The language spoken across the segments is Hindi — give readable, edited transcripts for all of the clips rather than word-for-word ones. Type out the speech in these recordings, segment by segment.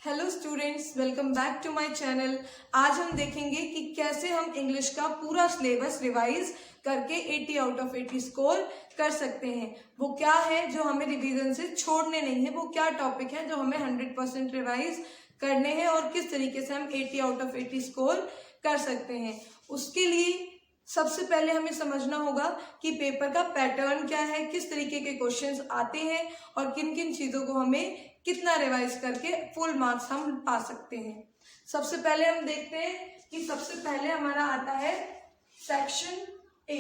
Hello students, welcome back to my channel. आज हम देखेंगे कि कैसे हम इंग्लिश का पूरा सिलेबस रिवाइज करके 80 आउट ऑफ 80 स्कोर कर सकते हैं। वो क्या है जो हमें रिवीजन से छोड़ने नहीं है, वो क्या टॉपिक है जो हमें 100% रिवाइज करने हैं और किस तरीके से हम 80 आउट ऑफ 80 स्कोर कर सकते हैं। उसके लिए सबसे पहले हमें समझना होगा कि पेपर का पैटर्न क्या है, किस तरीके के क्वेश्चंस आते हैं और किन किन चीजों को हमें कितना रिवाइज करके फुल मार्क्स हम पा सकते हैं। सबसे पहले हम देखते हैं कि सबसे पहले हमारा आता है सेक्शन ए।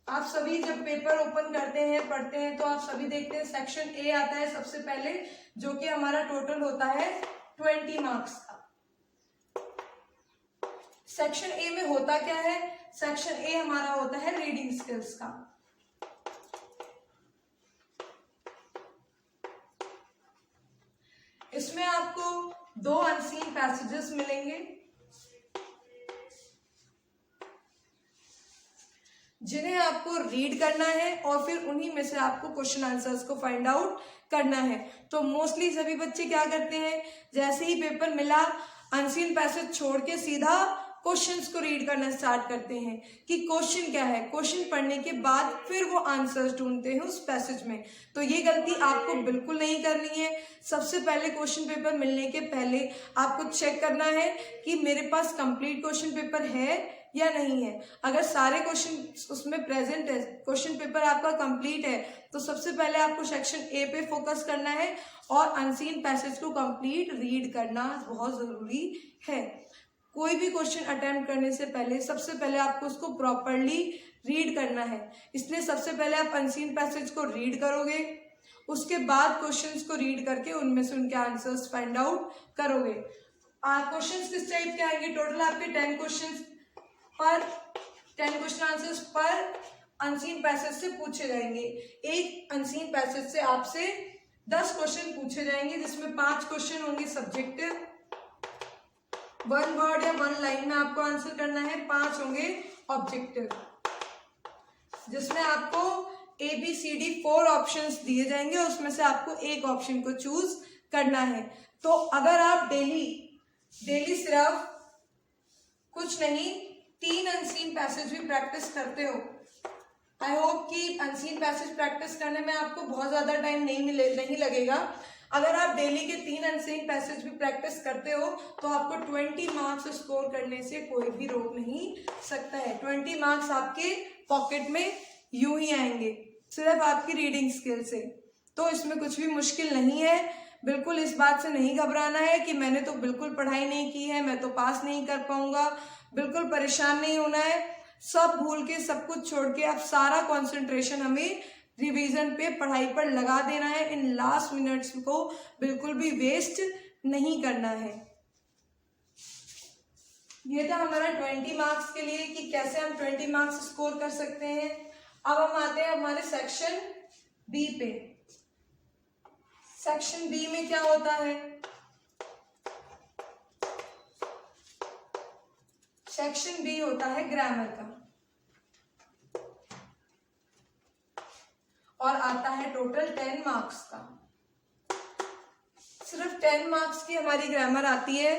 आप सभी जब पेपर ओपन करते हैं, पढ़ते हैं, तो आप सभी देखते हैं सेक्शन ए आता है सबसे पहले, जो कि हमारा टोटल होता है 20 मार्क्स का। सेक्शन ए में होता क्या है? सेक्शन ए हमारा होता है रीडिंग स्किल्स का। इसमें आपको 2 अनसीन पैसेजेस मिलेंगे जिन्हें आपको रीड करना है और फिर उन्हीं में से आपको क्वेश्चन आंसर्स को फाइंड आउट करना है। तो मोस्टली सभी बच्चे क्या करते हैं, जैसे ही पेपर मिला अनसीन पैसेज छोड़ के सीधा क्वेश्चंस को रीड करना स्टार्ट करते हैं कि क्वेश्चन क्या है। क्वेश्चन पढ़ने के बाद फिर वो आंसर्स ढूंढते हैं उस पैसेज में। तो ये गलती आपको बिल्कुल नहीं करनी है। सबसे पहले क्वेश्चन पेपर मिलने के पहले आपको चेक करना है कि मेरे पास कंप्लीट क्वेश्चन पेपर है या नहीं है। अगर सारे क्वेश्चन उसमें प्रेजेंट है, क्वेश्चन पेपर आपका कंप्लीट है, तो सबसे पहले आपको सेक्शन ए पे फोकस करना है और अनसीन पैसेज को कंप्लीट रीड करना बहुत जरूरी है। कोई भी क्वेश्चन अटेम्प्ट करने से पहले सबसे पहले आपको उसको प्रॉपरली रीड करना है। इसलिए सबसे पहले आप अनसीन पैसेज को रीड करोगे, उसके बाद क्वेश्चंस को रीड करके उनमें से उनके आंसर्स फाइंड आउट करोगे। क्वेश्चंस किस टाइप के आएंगे? टोटल आपके 10 क्वेश्चन आंसर्स पर अनसीन पैसेज से पूछे जाएंगे। एक अनसीन पैसेज से आपसे 10 क्वेश्चन पूछे जाएंगे, जिसमें 5 क्वेश्चन होंगे सब्जेक्टिव, 1 वर्ड या 1 लाइन में आपको आंसर करना है, 5 होंगे ऑब्जेक्टिव, जिसमें आपको ABCD 4 ऑप्शंस दिए जाएंगे और उसमें से आपको एक ऑप्शन को चूज करना है। तो अगर आप डेली सिर्फ कुछ नहीं 3 अनसीन पैसेज भी प्रैक्टिस करते हो, आई होप कि अनसीन पैसेज प्रैक्टिस करने में आपको बहुत ज्यादा टाइम नहीं लगेगा। अगर आप डेली के 3 अनसीन पैसेज भी प्रैक्टिस करते हो तो आपको 20 मार्क्स स्कोर करने से कोई भी रोक नहीं सकता है। 20 मार्क्स आपके पॉकेट में यूं ही आएंगे सिर्फ आपकी रीडिंग स्किल से। तो इसमें कुछ भी मुश्किल नहीं है। बिल्कुल इस बात से नहीं घबराना है कि मैंने तो बिल्कुल पढ़ाई नहीं की है, मैं तो पास नहीं कर पाऊंगा। बिल्कुल परेशान नहीं होना है। सब भूल के, सब कुछ छोड़ के आप सारा कॉन्सेंट्रेशन हमें रिवीजन पे, पढ़ाई पर लगा देना है। इन लास्ट मिनट्स को बिल्कुल भी वेस्ट नहीं करना है। ये था हमारा 20 मार्क्स के लिए कि कैसे हम 20 मार्क्स स्कोर कर सकते हैं। अब हम आते हैं हमारे सेक्शन बी पे। सेक्शन बी में क्या होता है? सेक्शन बी होता है ग्रामर का और आता है टोटल 10 मार्क्स का। सिर्फ 10 मार्क्स की हमारी ग्रामर आती है,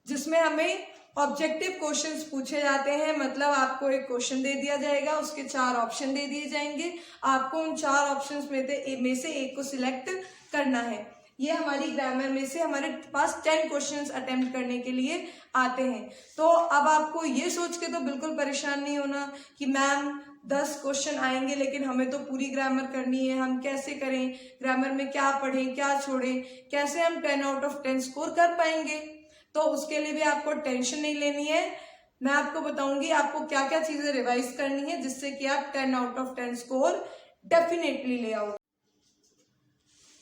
जिसमें हमें ऑब्जेक्टिव क्वेश्चंस पूछे जाते हैं। मतलब आपको एक क्वेश्चन दे दिया जाएगा, उसके 4 ऑप्शन दे दिए जाएंगे, आपको उन 4 ऑप्शंस में से एक को सिलेक्ट करना है। ये हमारी ग्रामर में से हमारे पास 10 क्वेश्चंस अटेम्प्ट करने के लिए आते हैं। तो अब आपको ये सोच के तो बिल्कुल परेशान नहीं होना कि मैम 10 क्वेश्चन आएंगे लेकिन हमें तो पूरी ग्रामर करनी है, हम कैसे करें, ग्रामर में क्या पढ़ें क्या छोड़ें, कैसे हम 10 आउट ऑफ 10 स्कोर कर पाएंगे। तो उसके लिए भी आपको टेंशन नहीं लेनी है। मैं आपको बताऊंगी आपको क्या क्या चीजें रिवाइज करनी है जिससे कि आप 10 आउट ऑफ 10 स्कोर डेफिनेटली ले आओ।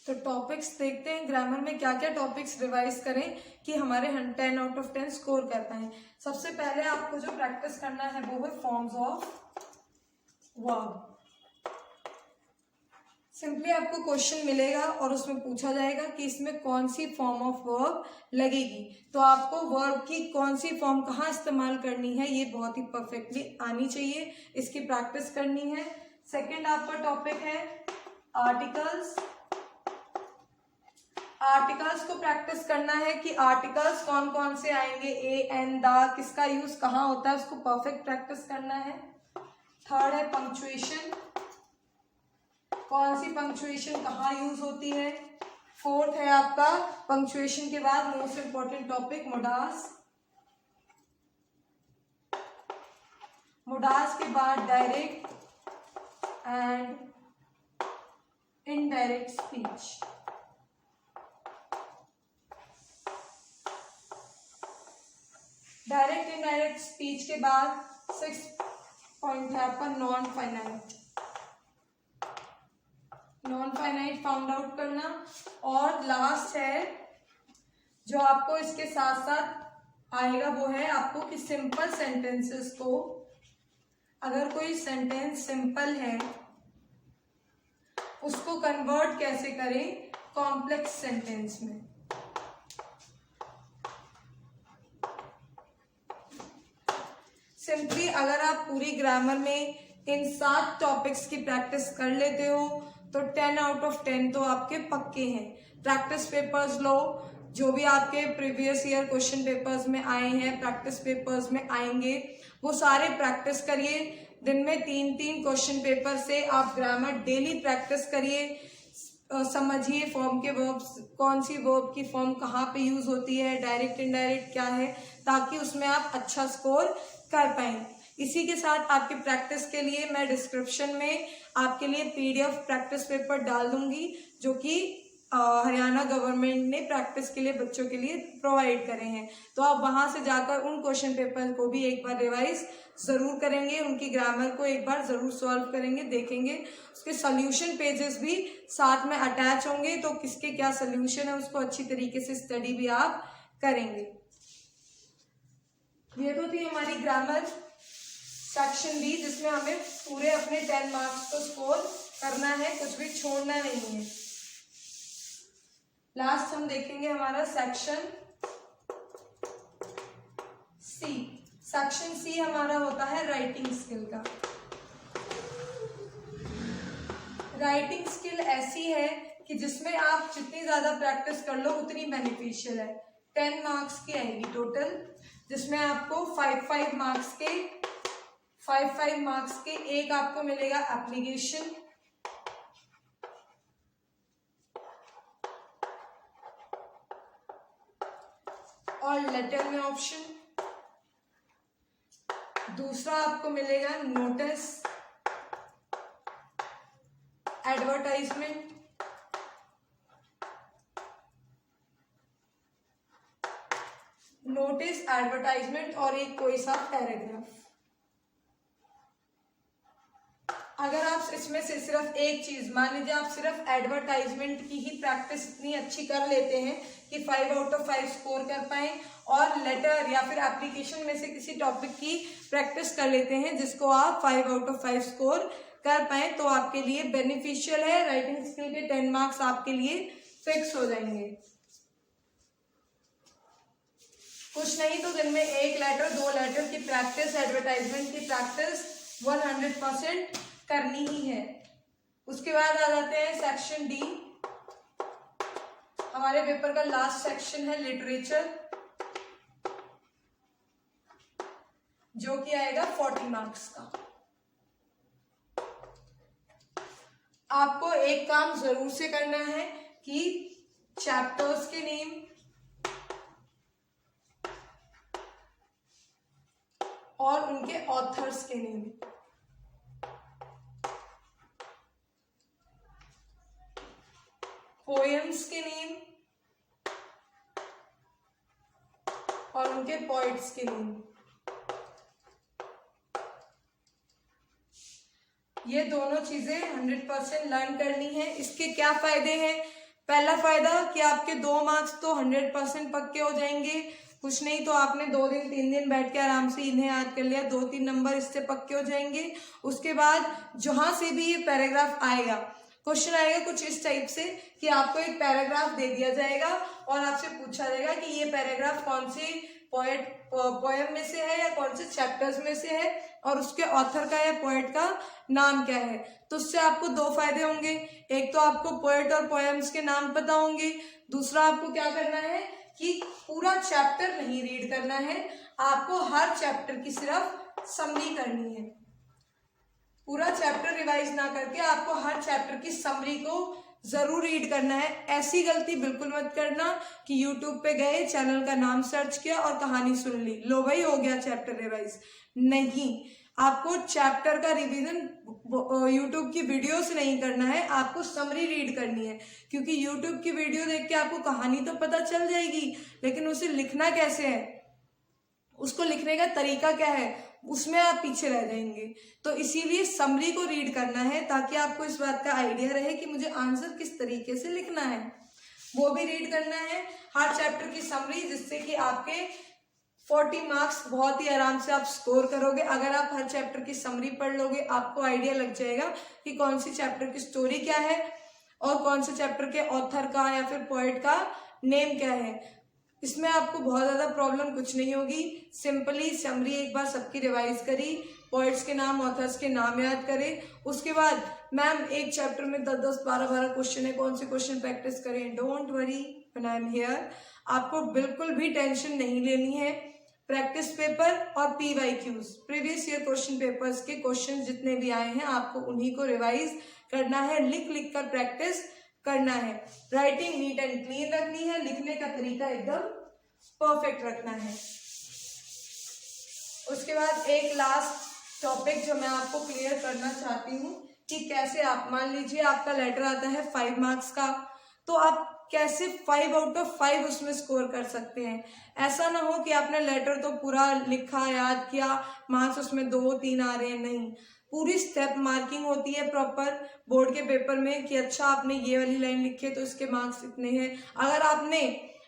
तो टॉपिक्स देखते हैं, ग्रामर में क्या क्या टॉपिक्स रिवाइज करें कि हमारे 10 आउट ऑफ 10 स्कोर कर पाए। सबसे पहले आपको जो प्रैक्टिस करना है वो है फॉर्म्स ऑफ वर्ब। सिंपली आपको क्वेश्चन मिलेगा और उसमें पूछा जाएगा कि इसमें कौन सी फॉर्म ऑफ वर्ब लगेगी। तो आपको वर्ब की कौन सी फॉर्म कहाँ इस्तेमाल करनी है ये बहुत ही परफेक्टली आनी चाहिए, इसकी प्रैक्टिस करनी है। सेकंड आपका टॉपिक है आर्टिकल्स। आर्टिकल्स को प्रैक्टिस करना है कि आर्टिकल्स कौन कौन से आएंगे, ए एन द, किसका यूज कहाँ होता है, उसको परफेक्ट प्रैक्टिस करना है। थर्ड है पंक्चुएशन, कौन सी पंक्चुएशन कहाँ यूज होती है। फोर्थ है आपका पंक्चुएशन के बाद मोस्ट इंपॉर्टेंट टॉपिक मोडास, मोडास के बाद direct and indirect speech. Direct indirect speech के बाद 6 पॉइंट है आपका non finite, non finite found out करना। और लास्ट है जो आपको इसके साथ साथ आएगा वो है आपको कि सिंपल सेंटेंसेस को, अगर कोई सेंटेंस सिंपल है उसको कन्वर्ट कैसे करें कॉम्प्लेक्स सेंटेंस में। सिंपली अगर आप पूरी ग्रामर में इन 7 टॉपिक्स की प्रैक्टिस कर लेते हो तो 10 आउट ऑफ 10 तो आपके पक्के हैं। प्रैक्टिस पेपर्स लो, जो भी आपके प्रीवियस ईयर क्वेश्चन पेपर्स में आए हैं, प्रैक्टिस पेपर्स में आएंगे, वो सारे प्रैक्टिस करिए। दिन में 3-3 क्वेश्चन पेपर से आप ग्रामर डेली प्रैक्टिस करिए। समझिए फॉर्म के वर्ब्स, कौन सी वर्ब की फॉर्म कहाँ पे यूज होती है, डायरेक्ट इनडायरेक्ट क्या है, ताकि उसमें आप अच्छा स्कोर कर पाएं। इसी के साथ आपकी प्रैक्टिस के लिए मैं डिस्क्रिप्शन में आपके लिए पीडीएफ प्रैक्टिस पेपर डाल दूंगी, जो कि हरियाणा गवर्नमेंट ने प्रैक्टिस के लिए बच्चों के लिए प्रोवाइड करे हैं। तो आप वहां से जाकर उन क्वेश्चन पेपर को भी एक बार रिवाइज जरूर करेंगे, उनकी ग्रामर को एक बार जरूर सॉल्व करेंगे, देखेंगे। उसके सोल्यूशन पेजेस भी साथ में अटैच होंगे, तो किसके क्या सोल्यूशन है उसको अच्छी तरीके से स्टडी भी आप करेंगे। ये तो थी हमारी ग्रामर सेक्शन बी, जिसमें हमें पूरे अपने 10 मार्क्स को स्कोर करना है, कुछ भी छोड़ना नहीं है। लास्ट हम देखेंगे हमारा सेक्शन सी। सेक्शन सी हमारा होता है राइटिंग स्किल का। राइटिंग स्किल ऐसी है कि जिसमें आप जितनी ज्यादा प्रैक्टिस कर लो उतनी बेनिफिशियल है। 10 मार्क्स की आएगी टोटल, जिसमें आपको 5-5 मार्क्स के एक आपको मिलेगा एप्लीकेशन, और लेटर में ऑप्शन। दूसरा आपको मिलेगा नोटिस, एडवर्टाइजमेंट, नोटिस, एडवर्टाइजमेंट और एक कोई सा पैराग्राफ। अगर आप इसमें से सिर्फ एक चीज, मान लीजिए आप सिर्फ एडवर्टाइजमेंट की ही प्रैक्टिस इतनी अच्छी कर लेते हैं कि 5 आउट ऑफ 5 स्कोर कर पाए, और लेटर या फिर एप्लीकेशन में से किसी टॉपिक की प्रैक्टिस कर लेते हैं जिसको आप 5 आउट ऑफ 5 स्कोर कर पाए, तो आपके लिए बेनिफिशियल है। राइटिंग स्किल के 10 मार्क्स आपके लिए फिक्स हो जाएंगे। कुछ नहीं तो दिन में 1 लेटर 2 लेटर की प्रैक्टिस, एडवर्टाइजमेंट की प्रैक्टिस 100% करनी ही है। उसके बाद आ जाते हैं सेक्शन डी। हमारे पेपर का लास्ट सेक्शन है लिटरेचर, जो कि आएगा 40 मार्क्स का। आपको एक काम जरूर से करना है कि चैप्टर्स के नेम, और उनके ऑथर्स के नेम, पोएम्स के नेम और उनके पोइट्स के नेम, ये दोनों चीजें 100% लर्न करनी है। इसके क्या फायदे हैं? पहला फायदा कि आपके 2 मार्क्स तो 100% पक्के हो जाएंगे। कुछ नहीं तो आपने 2 दिन 3 दिन बैठ के आराम से इन्हें याद कर लिया, 2-3 नंबर इससे पक्के हो जाएंगे। उसके बाद जहां से भी ये पैराग्राफ आएगा, क्वेश्चन आएगा कुछ इस टाइप से कि आपको एक पैराग्राफ दे दिया जाएगा और आपसे पूछा जाएगा कि ये पैराग्राफ कौन सी पोएम में से है या कौन से चैप्टर्स में से है, और उसके ऑथर का या पोएट का नाम क्या है। तो उससे आपको दो फायदे होंगे, एक तो आपको पोएट और पोएम्स के नाम पता होंगे, दूसरा आपको क्या करना है कि पूरा चैप्टर नहीं रीड करना है, आपको हर चैप्टर की सिर्फ समरी करनी है। पूरा चैप्टर रिवाइज ना करके आपको हर चैप्टर की समरी को जरूर रीड करना है। ऐसी गलती बिल्कुल मत करना कि YouTube पे गए, चैनल का नाम सर्च किया और कहानी सुन ली, लो भाई हो गया चैप्टर रिवाइज। नहीं, आपको चैप्टर का रिवीजन YouTube की वीडियो से नहीं करना है, आपको समरी रीड करनी है। क्योंकि YouTube की वीडियो देख के आपको कहानी तो पता चल जाएगी, लेकिन उसे लिखना कैसे है, उसको लिखने का तरीका क्या है, उसमें आप पीछे रह जाएंगे। तो इसीलिए समरी को रीड करना है ताकि आपको इस बात का आइडिया रहे कि मुझे आंसर किस तरीके से लिखना है, वो भी रीड करना है हर चैप्टर की समरी, जिससे कि आपके 40 मार्क्स बहुत ही आराम से आप स्कोर करोगे। अगर आप हर चैप्टर की समरी पढ़ लोगे, आपको आइडिया लग जाएगा कि कौन सी चैप्टर की स्टोरी क्या है और कौन से चैप्टर के ऑथर का या फिर पोएट का नेम क्या है। इसमें आपको बहुत ज्यादा प्रॉब्लम कुछ नहीं होगी। सिंपली समरी एक बार सबकी रिवाइज करी, पोएट्स के नाम, ऑथर्स के नाम याद करें, उसके बाद मैम एक चैप्टर में 10-10, 12-12 क्वेश्चन है, कौन से क्वेश्चन प्रैक्टिस करें। Don't worry when I am here, आपको बिल्कुल भी टेंशन नहीं लेनी है। प्रैक्टिस पेपर और PYQs, previous year question papers के क्वेश्चन जितने भी आए हैं आपको उन्हीं को रिवाइज करना है, लिख लिख कर प्रैक्टिस करना है। राइटिंग नीट एंड क्लीन रखनी है, लिखने का तरीका एकदम परफेक्ट रखना है। उसके बाद एक लास्ट टॉपिक जो मैं आपको क्लियर करना चाहती हूँ कि कैसे आप, मान लीजिए आपका लेटर आता है 5 मार्क्स का, तो आप कैसे 5 आउट ऑफ 5 उसमें स्कोर कर सकते हैं। ऐसा ना हो कि आपने लेटर तो पूरा लिखा, याद किया, मार्क्स उसमें 2-3 आ रहे हैं, नहीं, पूरी स्टेप मार्किंग होती है प्रॉपर बोर्ड के पेपर में कि अच्छा आपने ये वाली लाइन लिखी है तो इसके मार्क्स इतने हैं। अगर आपने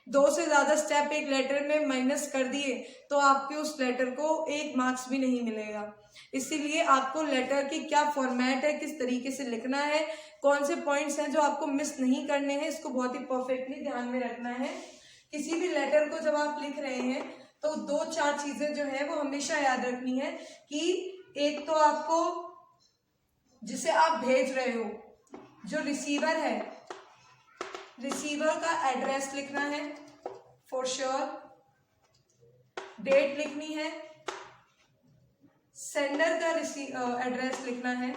2 से ज्यादा स्टेप एक लेटर में माइनस कर दिए तो आपके उस लेटर को 1 मार्क्स भी नहीं मिलेगा। इसीलिए आपको लेटर की क्या फॉर्मेट है, किस तरीके से लिखना है, कौन से पॉइंट्स हैं जो आपको मिस नहीं करने हैं, इसको बहुत ही परफेक्टली ध्यान में रखना है। किसी भी लेटर को जब आप लिख रहे हैं तो 2-4 चीजें जो है वो हमेशा याद रखनी है कि एक तो आपको जिसे आप भेज रहे हो, जो रिसीवर है, रिसीवर का एड्रेस लिखना है फॉर श्योर, डेट लिखनी है, सेंडर का एड्रेस लिखना है,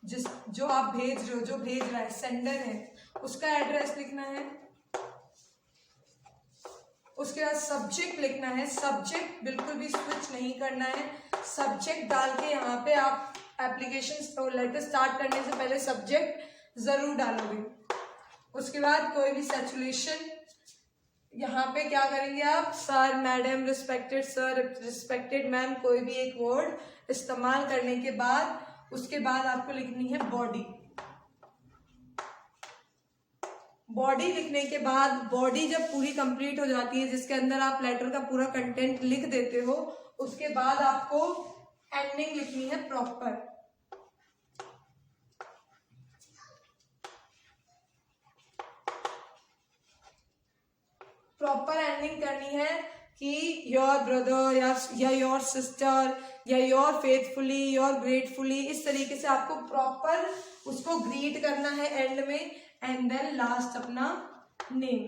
जो आप भेज रहे हो, जो भेज रहा है सेंडर है, उसका एड्रेस लिखना है। उसके बाद सब्जेक्ट लिखना है, सब्जेक्ट बिल्कुल भी स्विच नहीं करना है, सब्जेक्ट डाल के यहाँ पे आप एप्लीकेशन और लेटर स्टार्ट करने से पहले सब्जेक्ट जरूर डालोगे। उसके बाद कोई भी सैचुरेशन, यहाँ पे क्या करेंगे आप, sir, madam, respected sir, respected ma'am, कोई भी एक वर्ड इस्तेमाल करने के बाद उसके बाद आपको लिखनी है बॉडी। बॉडी लिखने के बाद, बॉडी जब पूरी कंप्लीट हो जाती है जिसके अंदर आप लेटर का पूरा कंटेंट लिख देते हो, उसके बाद आपको एंडिंग लिखनी है प्रॉपर। प्रॉपर एंडिंग करनी है कि योर ब्रदर या योर सिस्टर या योर फेथफुली, योर ग्रेटफुली, इस तरीके से आपको प्रॉपर उसको ग्रीट करना है एंड में, एंड देन लास्ट अपना नेम।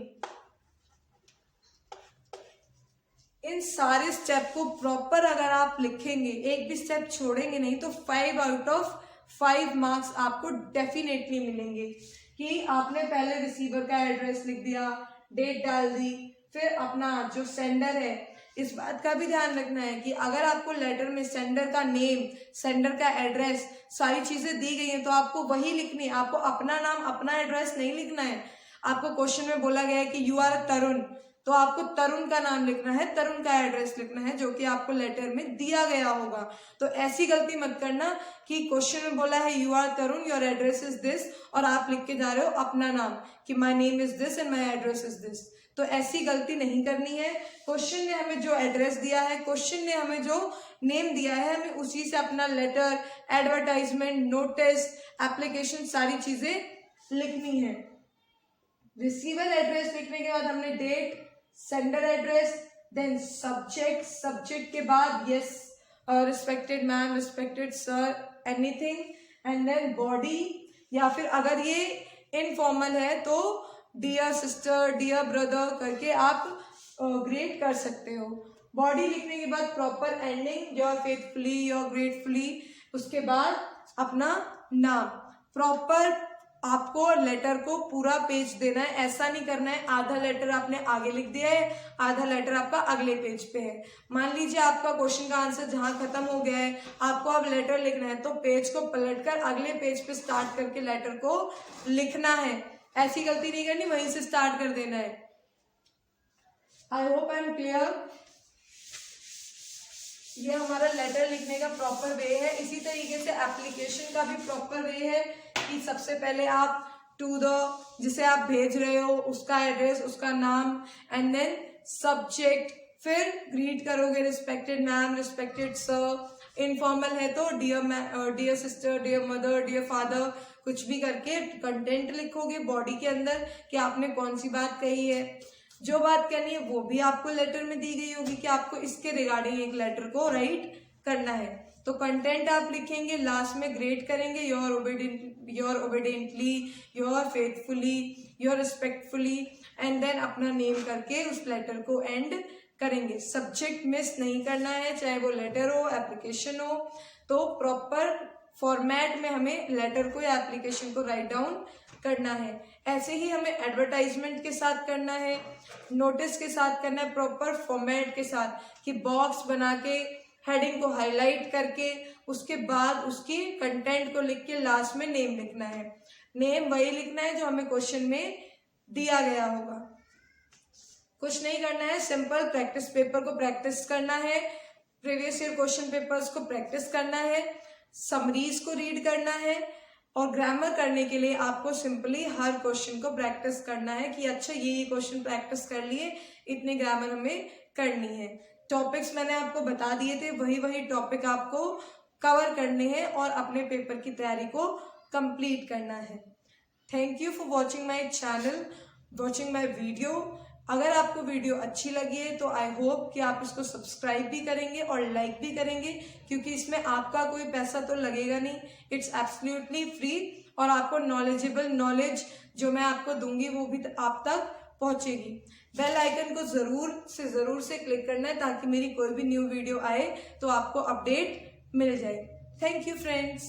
इन सारे स्टेप को प्रॉपर अगर आप लिखेंगे, एक भी स्टेप छोड़ेंगे नहीं, तो 5 आउट ऑफ 5 मार्क्स आपको डेफिनेटली मिलेंगे। कि आपने पहले रिसीवर का एड्रेस लिख दिया, डेट डाल दी, फिर अपना जो सेंडर है, इस बात का भी ध्यान रखना है कि अगर आपको लेटर में सेंडर का नेम, सेंडर का एड्रेस, सारी चीजें दी गई हैं तो आपको वही लिखनी है। आपको अपना नाम, अपना एड्रेस नहीं लिखना है। आपको क्वेश्चन में बोला गया है कि यू आर तरुण, तो आपको तरुण का नाम लिखना है, तरुण का एड्रेस लिखना है जो कि आपको लेटर में दिया गया होगा। तो ऐसी गलती मत करना कि क्वेश्चन में बोला है you are Tarun, your address is this, और आप लिख के जा रहे हो अपना नाम कि my name is this and my address is this. तो ऐसी गलती नहीं करनी है। क्वेश्चन ने हमें जो एड्रेस दिया है, क्वेश्चन ने हमें जो नेम दिया है, हमें उसी से अपना लेटर, एडवर्टाइजमेंट, नोटिस, एप्लीकेशन, सारी चीजें लिखनी है। रिसीवर एड्रेस लिखने के बाद हमने date, sender address, then subject, subject के बाद yes, respected ma'am, respected sir, anything, and then body, या फिर अगर ये इनफॉर्मल है तो डियर सिस्टर, डियर ब्रदर करके आप ग्रेट कर सकते हो। बॉडी लिखने के बाद proper ending, your faithfully, your gratefully, उसके बाद अपना नाम। प्रॉपर आपको लेटर को पूरा पेज देना है, ऐसा नहीं करना है आधा लेटर आपने आगे लिख दिया है, आधा लेटर आपका अगले पेज पे है। मान लीजिए आपका क्वेश्चन का आंसर जहां खत्म हो गया है, आपको अब लेटर लिखना है, तो पेज को पलटकर अगले पेज पे स्टार्ट करके लेटर को लिखना है। ऐसी गलती नहीं करनी, वहीं से स्टार्ट कर देना है। I hope I am clear. ये हमारा लेटर लिखने का प्रॉपर वे है। इसी तरीके से एप्लीकेशन का भी प्रॉपर वे है कि सबसे पहले आप टू द, जिसे आप भेज रहे हो उसका एड्रेस, उसका नाम, एंड देन सब्जेक्ट, फिर ग्रीट करोगे respected ma'am, respected sir. Informal है तो dear sister, dear mother, dear father, कुछ भी करके कंटेंट लिखोगे बॉडी के अंदर कि आपने कौन सी बात कही है। जो बात करनी है वो भी आपको लेटर में दी गई होगी कि आपको इसके रिगार्डिंग एक लेटर को राइट करना है। तो कंटेंट आप लिखेंगे, लास्ट में ग्रेट करेंगे, your obediently, your faithfully, your respectfully, and then अपना नेम करके उस लेटर को एंड करेंगे। सब्जेक्ट मिस नहीं करना है, चाहे वो लेटर हो, एप्लीकेशन हो। तो प्रॉपर फॉर्मेट में हमें लेटर को या एप्लीकेशन को राइट डाउन करना है। ऐसे ही हमें एडवर्टाइजमेंट के साथ करना है, नोटिस के साथ करना है, प्रॉपर फॉर्मेट के साथ कि बॉक्स बना के हेडिंग को हाईलाइट करके उसके बाद उसकी कंटेंट को लिख के लास्ट में नेम लिखना है। नेम वही लिखना है जो हमें क्वेश्चन में दिया गया होगा। कुछ नहीं करना है, सिंपल प्रैक्टिस पेपर को प्रैक्टिस करना है, प्रीवियस ईयर क्वेश्चन पेपर्स को प्रैक्टिस करना है, समरीज को रीड करना है, और ग्रामर करने के लिए आपको सिंपली हर क्वेश्चन को प्रैक्टिस करना है कि अच्छा ये क्वेश्चन प्रैक्टिस कर लिए, इतनी ग्रामर हमें करनी है। टॉपिक्स मैंने आपको बता दिए थे, वही टॉपिक आपको कवर करने हैं और अपने पेपर की तैयारी को कंप्लीट करना है। Thank you for watching my channel, watching my video. अगर आपको वीडियो अच्छी लगी है तो आई होप कि आप इसको सब्सक्राइब भी करेंगे और लाइक भी करेंगे, क्योंकि इसमें आपका कोई पैसा तो लगेगा नहीं, इट्स एब्सोल्युटली फ्री, और आपको नॉलेजेबल नॉलेज जो मैं आपको दूंगी वो भी आप तक पहुंचेगी। बेल आइकन को जरूर से क्लिक करना है ताकि मेरी कोई भी न्यू वीडियो आए तो आपको अपडेट मिल जाए। Thank you friends.